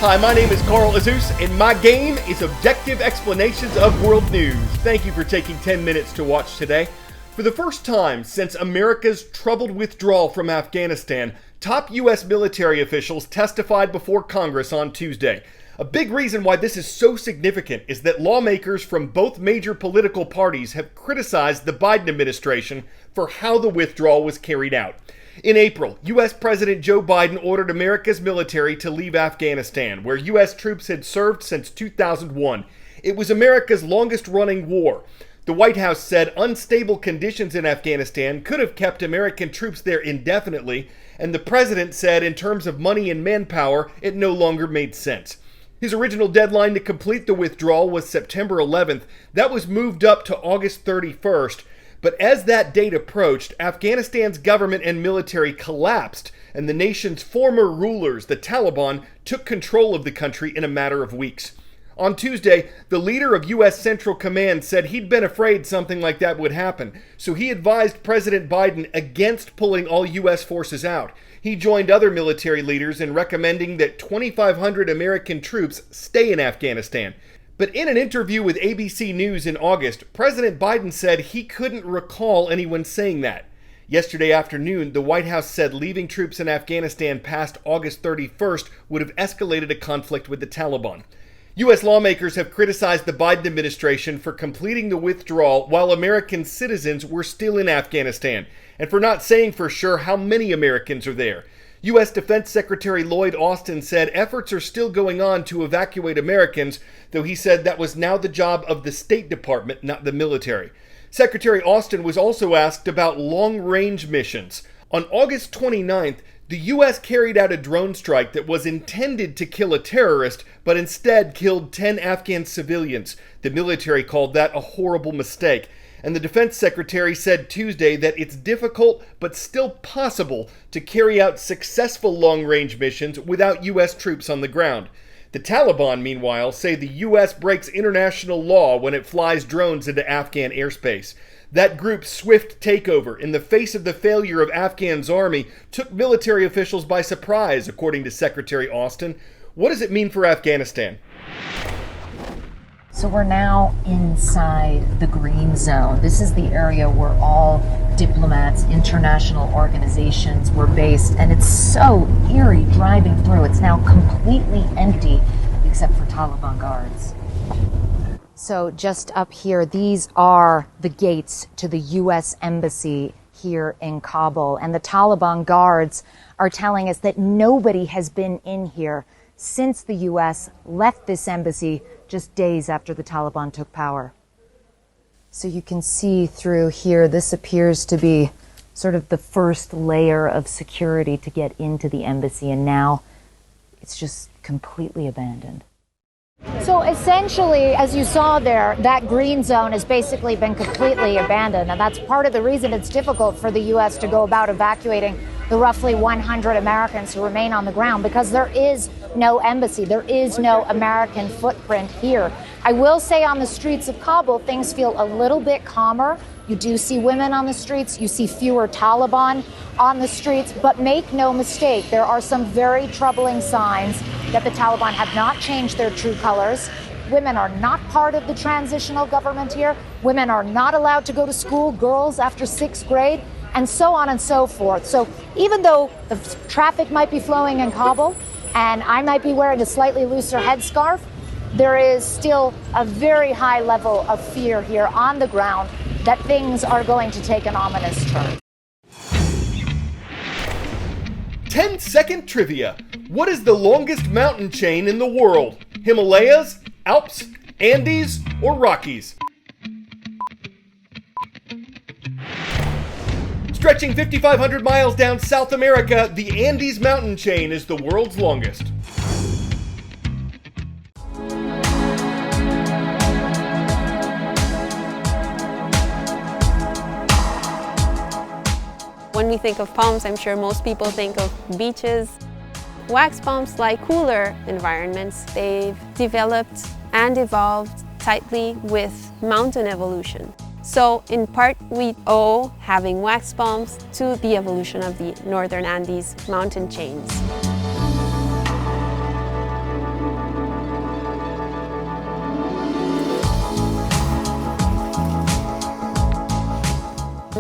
Hi, my name is Carl Azus, and my game is objective explanations of world news. Thank you for taking 10 minutes to watch today. For the first time since America's troubled withdrawal from Afghanistan, top U.S. military officials testified before Congress on Tuesday. A big reason why this is so significant is that lawmakers from both major political parties have criticized the Biden administration for how the withdrawal was carried out. In April, U.S. President Joe Biden ordered America's military to leave Afghanistan, where U.S. troops had served since 2001. It was America's longest-running war. The White House said unstable conditions in Afghanistan could have kept American troops there indefinitely, and the president said in terms of money and manpower, it no longer made sense. His original deadline to complete the withdrawal was September 11th. That was moved up to August 31st. But as that date approached, Afghanistan's government and military collapsed, and the nation's former rulers, the Taliban, took control of the country in a matter of weeks. On Tuesday, the leader of U.S. Central Command said he'd been afraid something like that would happen, so he advised President Biden against pulling all U.S. forces out. He joined other military leaders in recommending that 2,500 American troops stay in Afghanistan. But in an interview with ABC News in August, President Biden said he couldn't recall anyone saying that. Yesterday afternoon, the White House said leaving troops in Afghanistan past August 31st would have escalated a conflict with the Taliban. U.S. lawmakers have criticized the Biden administration for completing the withdrawal while American citizens were still in Afghanistan, and for not saying for sure how many Americans are there. U.S. Defense Secretary Lloyd Austin said efforts are still going on to evacuate Americans, though he said that was now the job of the State Department, not the military. Secretary Austin was also asked about long-range missions. On August 29th, the U.S. carried out a drone strike that was intended to kill a terrorist, but instead killed 10 Afghan civilians. The military called that a horrible mistake. And the defense secretary said Tuesday that it's difficult but still possible to carry out successful long-range missions without U.S. troops on the ground. The Taliban, meanwhile, say the U.S. breaks international law when it flies drones into Afghan airspace. That group's swift takeover in the face of the failure of Afghan's army took military officials by surprise, according to Secretary Austin. What does it mean for Afghanistan? So we're now inside the green zone. This is the area where all diplomats, international organizations were based, and it's so eerie driving through. It's now completely empty except for Taliban guards. So just up here, these are the gates to the U.S. Embassy here in Kabul, and the Taliban guards are telling us that nobody has been in here since the U.S. left this embassy just days after the Taliban took power. So you can see through here, this appears to be sort of the first layer of security to get into the embassy, and now it's just completely abandoned. So essentially, as you saw there, that green zone has basically been completely abandoned, and that's part of the reason it's difficult for the U.S. to go about evacuating the roughly 100 Americans who remain on the ground, because there is no embassy, there is no American footprint here. I will say on the streets of Kabul, things feel a little bit calmer. You do see women on the streets, you see fewer Taliban on the streets, but make no mistake, there are some very troubling signs that the Taliban have not changed their true colors. Women are not part of the transitional government here. Women are not allowed to go to school, girls after 6th grade, and so on and so forth. So even though the traffic might be flowing in Kabul, and I might be wearing a slightly looser headscarf, there is still a very high level of fear here on the ground that things are going to take an ominous turn. 10-second trivia. What is the longest mountain chain in the world? Himalayas, Alps, Andes, or Rockies? Stretching 5,500 miles down South America, the Andes mountain chain is the world's longest. When we think of palms, I'm sure most people think of beaches. Wax palms like cooler environments. They've developed and evolved tightly with mountain evolution. So in part, we owe having wax palms to the evolution of the northern Andes mountain chains.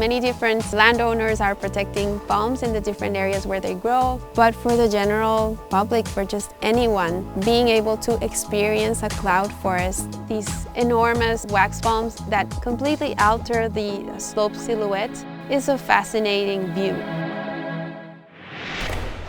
Many different landowners are protecting palms in the different areas where they grow, but for the general public, for just anyone, being able to experience a cloud forest, these enormous wax palms that completely alter the slope silhouette, is a fascinating view.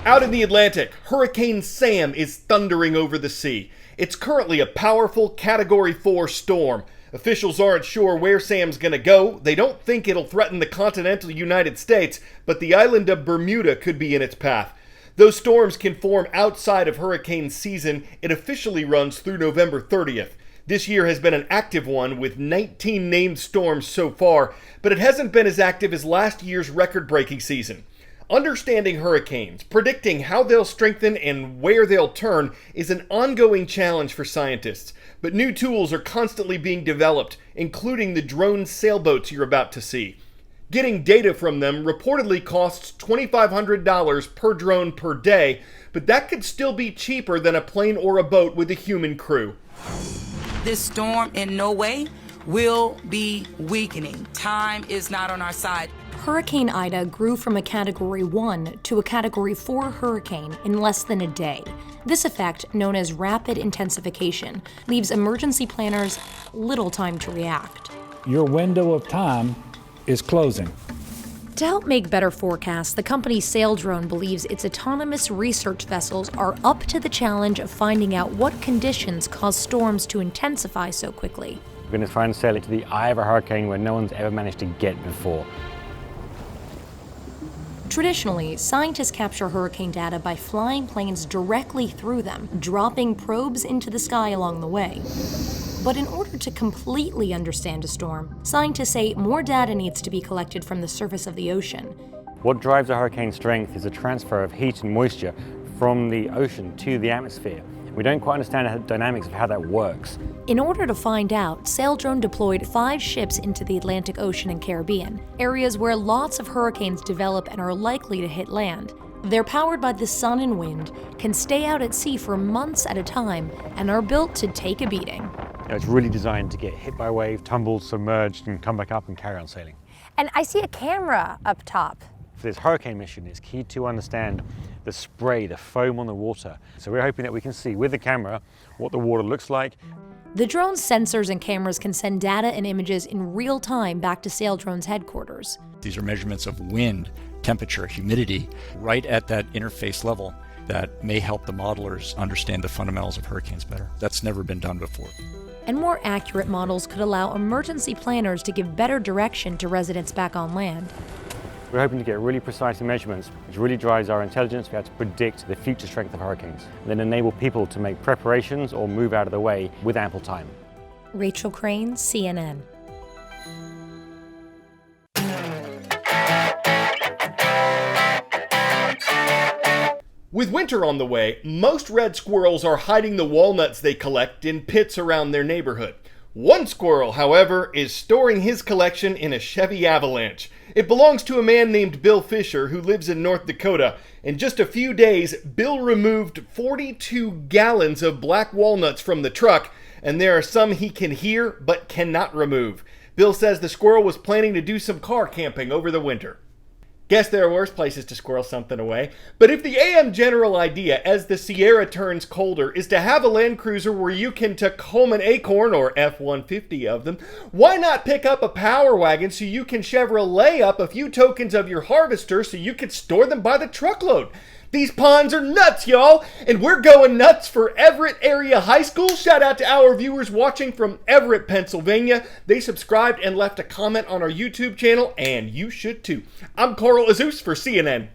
Out in the Atlantic, Hurricane Sam is thundering over the sea. It's currently a powerful Category 4 storm. Officials aren't sure where Sam's gonna go. They don't think it'll threaten the continental United States, but the island of Bermuda could be in its path. Though storms can form outside of hurricane season, it officially runs through November 30th. This year has been an active one with 19 named storms so far, but it hasn't been as active as last year's record-breaking season. Understanding hurricanes, predicting how they'll strengthen and where they'll turn is an ongoing challenge for scientists, but new tools are constantly being developed, including the drone sailboats you're about to see. Getting data from them reportedly costs $2,500 per drone per day, but that could still be cheaper than a plane or a boat with a human crew. This storm in no way will be weakening. Time is not on our side. Hurricane Ida grew from a Category 1 to a Category 4 hurricane in less than a day. This effect, known as rapid intensification, leaves emergency planners little time to react. Your window of time is closing. To help make better forecasts, the company Saildrone believes its autonomous research vessels are up to the challenge of finding out what conditions cause storms to intensify so quickly. We're going to try and sail into the eye of a hurricane where no one's ever managed to get before. Traditionally, scientists capture hurricane data by flying planes directly through them, dropping probes into the sky along the way. But in order to completely understand a storm, scientists say more data needs to be collected from the surface of the ocean. What drives a hurricane's strength is a transfer of heat and moisture from the ocean to the atmosphere. We don't quite understand the dynamics of how that works. In order to find out, Saildrone deployed 5 ships into the Atlantic Ocean and Caribbean, areas where lots of hurricanes develop and are likely to hit land. They're powered by the sun and wind, can stay out at sea for months at a time, and are built to take a beating. It's really designed to get hit by a wave, tumbled, submerged, and come back up and carry on sailing. And I see a camera up top. For this hurricane mission, it's key to understand the spray, the foam on the water. So we're hoping that we can see with the camera what the water looks like. The drone's sensors and cameras can send data and images in real time back to Saildrone's headquarters. These are measurements of wind, temperature, humidity, right at that interface level that may help the modelers understand the fundamentals of hurricanes better. That's never been done before. And more accurate models could allow emergency planners to give better direction to residents back on land. We're hoping to get really precise measurements, which really drives our intelligence to be able to predict the future strength of hurricanes, and then enable people to make preparations or move out of the way with ample time. Rachel Crane, CNN. With winter on the way, most red squirrels are hiding the walnuts they collect in pits around their neighborhood. One squirrel, however, is storing his collection in a Chevy Avalanche. It belongs to a man named Bill Fisher who lives in North Dakota. In just a few days, Bill removed 42 gallons of black walnuts from the truck, and there are some he can hear but cannot remove. Bill says the squirrel was planning to do some car camping over the winter. Guess there are worse places to squirrel something away. But if the AM general idea, as the Sierra turns colder, is to have a Land Cruiser where you can take home an acorn or F-150 of them, why not pick up a Power Wagon so you can Chevrolet up a few tokens of your harvester so you can store them by the truckload? These ponds are nuts, y'all, and we're going nuts for Everett Area High School. Shout out to our viewers watching from Everett, Pennsylvania. They subscribed and left a comment on our YouTube channel, and you should too. I'm Coral Azus for CNN.